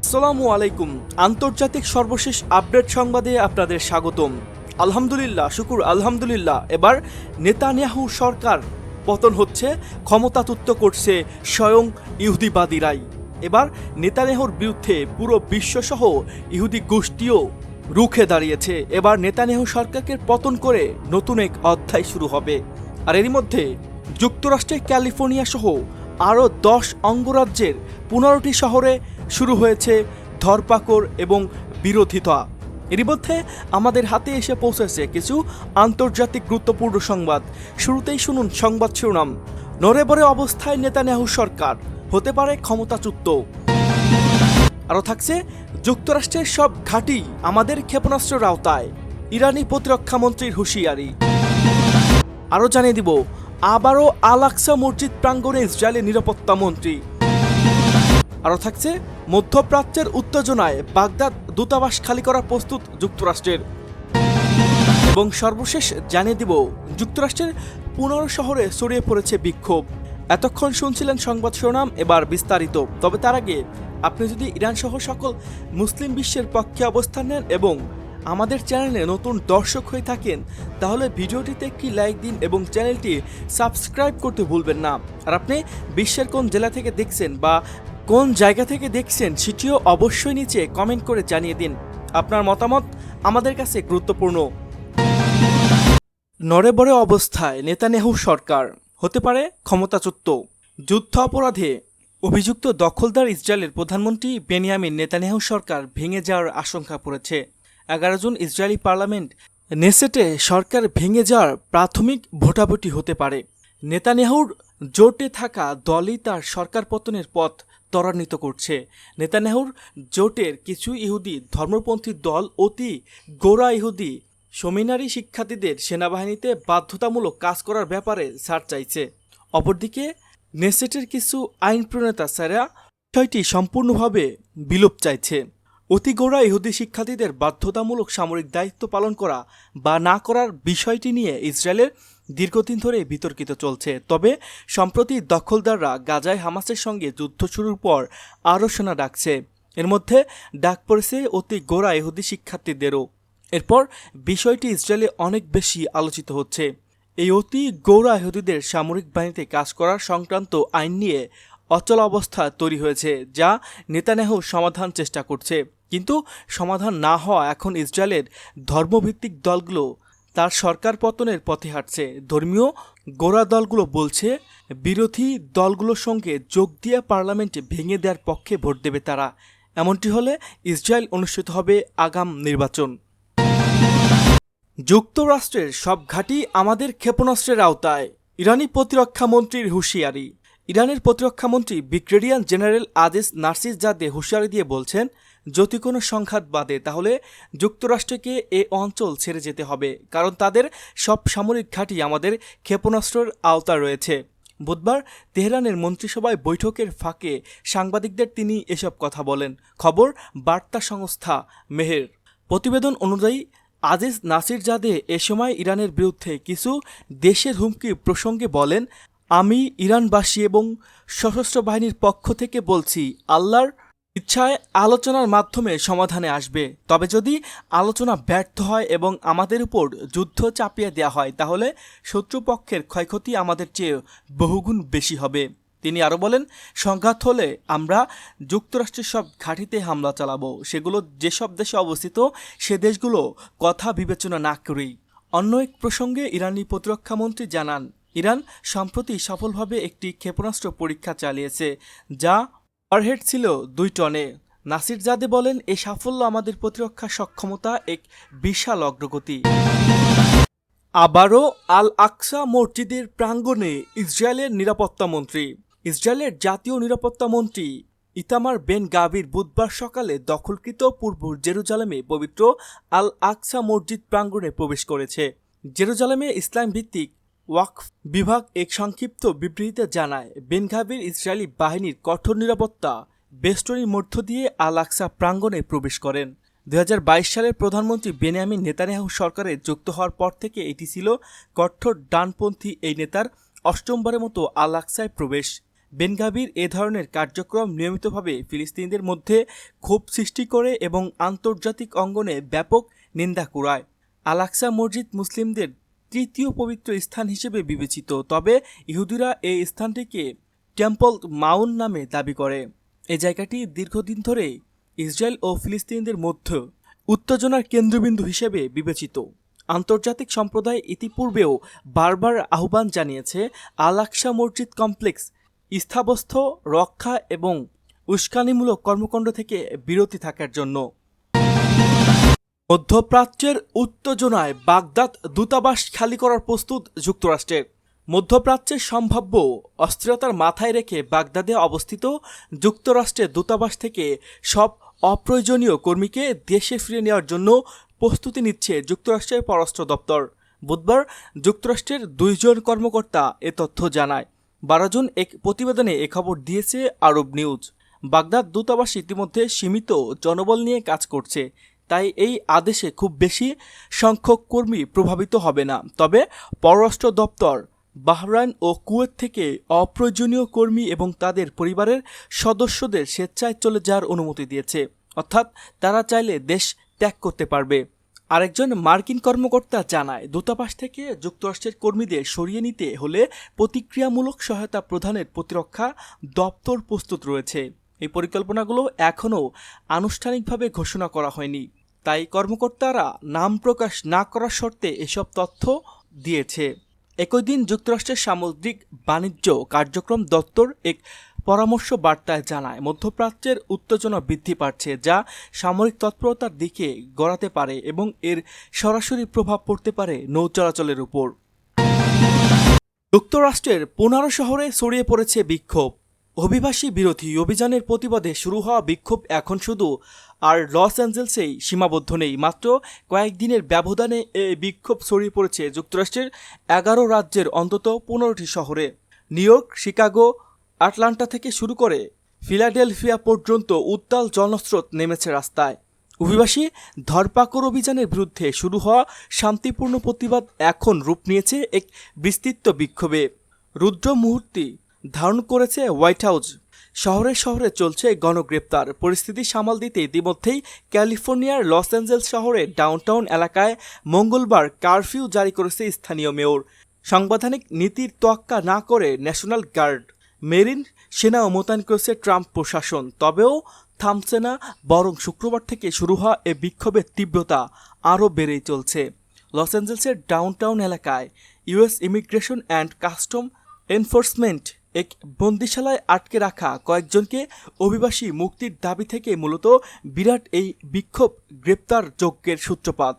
আসসালামু আলাইকুম। আন্তর্জাতিক সর্বশেষ আপডেট সংবাদে আপনাদের স্বাগতম। আলহামদুলিল্লাহ এবার নেতানিয়াহু সরকার পতন হচ্ছে, ক্ষমতাচ্যুত করছে স্বয়ং ইহুদিবাদীরাই। এবার নেতানিয়াহুর বিরুদ্ধে পুরো বিশ্বসহ ইহুদি গোষ্ঠীও রুখে দাঁড়িয়েছে। এবার নেতানিয়াহু সরকারকে পতন করে নতুন এক অধ্যায় শুরু হবে। আর এরই মধ্যে যুক্তরাষ্ট্রের ক্যালিফোর্নিয়া সহ আরও 10 অঙ্গরাজ্যের 15টি শহরে শুরু হয়েছে ধরপাকড় এবং বিরোধিতা। এরই মধ্যে আমাদের হাতে এসে পৌঁছেছে কিছু আন্তর্জাতিক গুরুত্বপূর্ণ সংবাদ। শুরুতেই শুনুন সংবাদ শিরোনাম। নড়েবড়ে অবস্থায় নেতানিয়াহু সরকার, হতে পারে ক্ষমতাচ্যুত। আরও থাকছে, যুক্তরাষ্ট্রের সব ঘাঁটি আমাদের ক্ষেপণাস্ত্রের আওতায়, ইরানি প্রতিরক্ষা মন্ত্রীর হুঁশিয়ারি। আরও জানিয়ে দিব, আবারও আল আকসা মসজিদ প্রাঙ্গণে ইসরায়েলের নিরাপত্তা মন্ত্রী। আরও থাকছে, মধ্যপ্রাচ্যের উত্তেজনায় বাগদাদ দূতাবাস খালি করার প্রস্তুত যুক্তরাষ্ট্রের। এবং সর্বশেষ জানিয়ে দিব, যুক্তরাষ্ট্রের 15 শহরে ছড়িয়ে পড়েছে বিক্ষোভ। এতক্ষণ শুনছিলেন সংবাদ শিরোনাম, এবার বিস্তারিত। তবে তার আগে আপনি যদি ইরান সহ সকল মুসলিম বিশ্বের পক্ষে অবস্থান নেন এবং আমাদের চ্যানেলে নতুন দর্শক হয়ে থাকেন, তাহলে ভিডিওটিতে একটি লাইক দিন এবং চ্যানেলটি সাবস্ক্রাইব করতে ভুলবেন না। আর আপনি বিশ্বের কোন জেলা থেকে দেখছেন বা কোন জায়গা থেকে দেখছেন সেটিও অবশ্যই নিচে কমেন্ট করে জানিয়ে দিন। আপনার মতামত আমাদের কাছে গুরুত্বপূর্ণ। নড়েবড়ে অবস্থায় নেতানিয়াহু সরকার, হতে পারে ক্ষমতাচ্যুত। যুদ্ধ অপরাধে অভিযুক্ত দখলদার ইসরায়েলের প্রধানমন্ত্রী বেনিয়ামিন নেতানিয়াহু সরকার ভেঙে যাওয়ার আশঙ্কা পড়েছে। 11 জুন ইসরায়েলি পার্লামেন্ট নেসেটে সরকার ভেঙে যাওয়ার প্রাথমিক ভোটাভুটি হতে পারে। নেতানিয়াহুর জোটে থাকা দলই তার সরকার পতনের পথ ত্বরান্বিত করছে। নেতানিয়াহুর জোটের কিছু ইহুদি ধর্মপন্থী দল অতি গোঁড়া ইহুদি সেমিনারি শিক্ষার্থীদের সেনাবাহিনীতে বাধ্যতামূলক কাজ করার ব্যাপারে ছাড় চাইছে। অপরদিকে নেসেটের কিছু আইন প্রণেতা স্যারা বিষয়টি সম্পূর্ণভাবে বিলোপ চাইছে। অতি গোঁড়া ইহুদি শিক্ষার্থীদের বাধ্যতামূলক সামরিক দায়িত্ব পালন করা বা না করার বিষয়টি নিয়ে ইসরায়েলের দীর্ঘদিন ধরে বিতর্কিত চলছে। তবে সম্প্রতি দখলদাররা গাজায় হামাসের সঙ্গে যুদ্ধ শুরুর পর আরও সেনা ডাকছে। এর মধ্যে ডাক পড়েছে অতি গোঁড়া ইহুদি শিক্ষার্থীদেরও। এরপর বিষয়টি ইসরায়েলে অনেক বেশি আলোচিত হচ্ছে। এই অতি গোঁড়া ইহুদিদের সামরিক বাহিনীতে কাজ করার সংক্রান্ত আইন নিয়ে অচল অবস্থা তৈরি হয়েছে, যা নেতানিয়াহু সমাধান চেষ্টা করছে। কিন্তু সমাধান না হওয়া এখন ইসরায়েলের ধর্মভিত্তিক দলগুলো তার সরকার পতনের পথে হাঁটছে। ধর্মীয় গোঁড়া দলগুলো বলছে, বিরোধী দলগুলোর সঙ্গে যোগ দিয়ে পার্লামেন্টে ভেঙে দেওয়ার পক্ষে ভোট দেবে তারা। এমনটি হলে ইসরায়েল অনুষ্ঠিত হবে আগাম নির্বাচন। যুক্তরাষ্ট্রের সব ঘাঁটি আমাদের ক্ষেপণাস্ত্রের আওতায়, ইরানি প্রতিরক্ষা মন্ত্রীর হুঁশিয়ারি। ইরানের প্রতিরক্ষা মন্ত্রী ব্রিগেডিয়ার জেনারেল আজিজ নাসিরজাদে হুঁশিয়ারি দিয়ে বলছেন, যদি কোনো সংঘাত বাধে তাহলে যুক্তরাষ্ট্রকে এ অঞ্চল ছেড়ে যেতে হবে, কারণ তাদের সব সামরিক ঘাঁটি আমাদের ক্ষেপণাস্ত্রের আওতায় রয়েছে। বুধবার তেহরানের মন্ত্রিসভায় বৈঠকের ফাঁকে সাংবাদিকদের তিনি এসব কথা বলেন। খবর বার্তা সংস্থা মেহের। প্রতিবেদন অনুযায়ী আজিজ নাসিরজাদে এ সময় ইরানের বিরুদ্ধে কিছু দেশের হুমকি প্রসঙ্গে বলেন, আমি ইরানবাসী এবং সশস্ত্র বাহিনীর পক্ষ থেকে বলছি, আল্লাহর ইচ্ছায় আলোচনার মাধ্যমে সমাধানে আসবে। তবে যদি আলোচনা ব্যর্থ হয় এবং আমাদের উপর যুদ্ধ চাপিয়ে দেওয়া হয়, তাহলে শত্রুপক্ষের ক্ষয়ক্ষতি আমাদের চেয়ে বহুগুণ বেশি হবে। তিনি আরও বলেন, সংঘাত হলে আমরা যুক্তরাষ্ট্রের সব ঘাঁটিতে হামলা চালাবো, সেগুলো যেসব দেশে অবস্থিত সে দেশগুলো কথা বিবেচনা না করেই। অন্য এক প্রসঙ্গে ইরানি প্রতিরক্ষামন্ত্রী জানান, ইরান সম্প্রতি সফলভাবে একটি ক্ষেপণাস্ত্র পরীক্ষা চালিয়েছে, যা ওয়ারহেড ছিল 2 টনে। নাসিরজাদে বলেন, এই সাফল্য আমাদের প্রতিরক্ষা সক্ষমতা এক বিশাল অগ্রগতি। আবারও আল আকসা মসজিদের প্রাঙ্গণে ইসরায়েলের নিরাপত্তা মন্ত্রী। ইসরায়েলের জাতীয় নিরাপত্তা মন্ত্রী ইতামার বেন গাভির বুধবার সকালে দখলকৃত পূর্ব জেরুজালেমে পবিত্র আল আকসা মসজিদ প্রাঙ্গণে প্রবেশ করেছে। জেরুজালেমে ইসলাম ভিত্তিক ওয়াকফ বিভাগ এক সংক্ষিপ্ত বিবৃতিতে জানায়, বেন গাভির ইসরায়েলি বাহিনীর কঠোর নিরাপত্তা বেষ্টনীর মধ্য দিয়ে আল আকসা প্রাঙ্গণে প্রবেশ করেন। 2022 সালের প্রধানমন্ত্রী বেনিয়ামিন নেতানিয়াহু সরকারে যুক্ত হওয়ার পর থেকে এটি ছিল কঠোর ডানপন্থী এই নেতার 8মবারের মতো আল আকসায় প্রবেশ। বেনগাভির এ ধরনের কার্যক্রম নিয়মিতভাবে ফিলিস্তিনিদের মধ্যে ক্ষোভ সৃষ্টি করে এবং আন্তর্জাতিক অঙ্গনে ব্যাপক নিন্দা কুড়ায়। আল আকসা মসজিদ মুসলিমদের তৃতীয় পবিত্র স্থান হিসেবে বিবেচিত, তবে ইহুদিরা এই স্থানটিকে টেম্পল মাউন্ট নামে দাবি করে। এই জায়গাটি দীর্ঘদিন ধরে ইসরায়েল ও ফিলিস্তিনিদের মধ্যে উত্তেজনার কেন্দ্রবিন্দু হিসেবে বিবেচিত। আন্তর্জাতিক সম্প্রদায় ইতিপূর্বেও বারবার আহ্বান জানিয়েছে আল আকসা মসজিদ কমপ্লেক্স স্থাবস্থ রক্ষা এবং উস্কানিমূলক কর্মকাণ্ড থেকে বিরতি থাকার জন্য। মধ্যপ্রাচ্যের উত্তেজনায় বাগদাদ দূতাবাস খালি করার প্রস্তুত যুক্তরাষ্ট্রের। মধ্যপ্রাচ্যের সম্ভাব্য অস্থিরতার মাথায় রেখে বাগদাদে অবস্থিত যুক্তরাষ্ট্রের দূতাবাস থেকে সব অপ্রয়োজনীয় কর্মীকে দেশে ফিরিয়ে নেওয়ার জন্য প্রস্তুতি নিচ্ছে যুক্তরাষ্ট্রের পররাষ্ট্র দপ্তর। বুধবার যুক্তরাষ্ট্রের 2 জন কর্মকর্তা এ তথ্য জানায়। 12 জন এক প্রতিবেদনে এ খবর দিয়েছে আরব নিউজ। বাগদাদ দূতাবাস ইতিমধ্যে সীমিত জনবল নিয়ে কাজ করছে, তাই এই আদেশে খুব বেশি সংখ্যক কর্মী প্রভাবিত হবে না। তবে পররাষ্ট্র দপ্তর বাহরাইন ও কুয়েত থেকে অপ্রয়োজনীয় কর্মী এবং তাদের পরিবারের সদস্যদের স্বেচ্ছায় চলে যাওয়ার অনুমতি দিয়েছে, অর্থাৎ তারা চাইলে দেশ ত্যাগ করতে পারবে। আরেকজন মার্কিন কর্মকর্তা জানায়, দূতাবাস থেকে যুক্তরাষ্ট্রের কর্মীদের সরিয়ে নিতে হলে প্রতিক্রিয়ামূলক সহায়তা প্রদানের প্রতিরক্ষা দপ্তর প্রস্তুত রয়েছে। এই পরিকল্পনাগুলো এখনও আনুষ্ঠানিকভাবে ঘোষণা করা হয়নি, তাই কর্মকর্তারা নাম প্রকাশ না করার শর্তে এসব তথ্য দিয়েছে। একই দিন যুক্তরাষ্ট্রের সামুদ্রিক বাণিজ্য কার্যক্রম দপ্তর এক পরামর্শ বার্তায় জানায়, মধ্যপ্রাচ্যের উত্তেজনা বৃদ্ধি পাচ্ছে, যা সামরিক তৎপরতার দিকে গড়াতে পারে এবং এর সরাসরি প্রভাব পড়তে পারে নৌ চলাচলের উপর। যুক্তরাষ্ট্রের 15 শহরে ছড়িয়ে পড়েছে বিক্ষোভ। অভিবাসী বিরোধী অভিযানের প্রতিবাদে শুরু হওয়া বিক্ষোভ এখন শুধু আর লস অ্যাঞ্জেলসেই সীমাবদ্ধ নেই। মাত্র কয়েকদিনের ব্যবধানে এই বিক্ষোভ ছড়িয়ে পড়েছে যুক্তরাষ্ট্রের 11 রাজ্যের অন্তত 15টি শহরে। নিউ ইয়র্ক, শিকাগো, আটলান্টা থেকে শুরু করে ফিলাডেলফিয়া পর্যন্ত উত্তাল জনস্রোত নেমেছে রাস্তায়। অভিবাসী ধরপাকড় অভিযানের বিরুদ্ধে শুরু হওয়া শান্তিপূর্ণ প্রতিবাদ এখন রূপ নিয়েছে এক বিস্তৃত বিক্ষোভে। রুদ্র মুহূর্তে ধারণ করেছে হোয়াইট হাউস। শহরে শহরে চলছে গণগ্রেপ্তার। পরিস্থিতি সামাল দিতে ইতিমধ্যেই ক্যালিফোর্নিয়ার লস অ্যাঞ্জেলস শহরে ডাউনটাউন এলাকায় মঙ্গলবার কারফিউ জারি করেছে স্থানীয় মেয়র। সাংবিধানিক নীতির তোয়াক্কা না করে ন্যাশনাল গার্ড, মেরিন সেনাও মোতায়েন করেছে ট্রাম্প প্রশাসন। তবেও থামছে না, বরং শুক্রবার থেকে শুরু হওয়া এ বিক্ষোভের তীব্রতা আরও বেড়েই চলছে। লস অ্যাঞ্জেলসের ডাউনটাউন এলাকায় US immigration and custom enforcement এক বন্দিশালায় আটকে রাখা কয়েকজনকে অভিবাসী মুক্তির দাবি থেকে মূলত বিরাট এই বিক্ষোভ গ্রেপ্তার যজ্ঞের সূত্রপাত।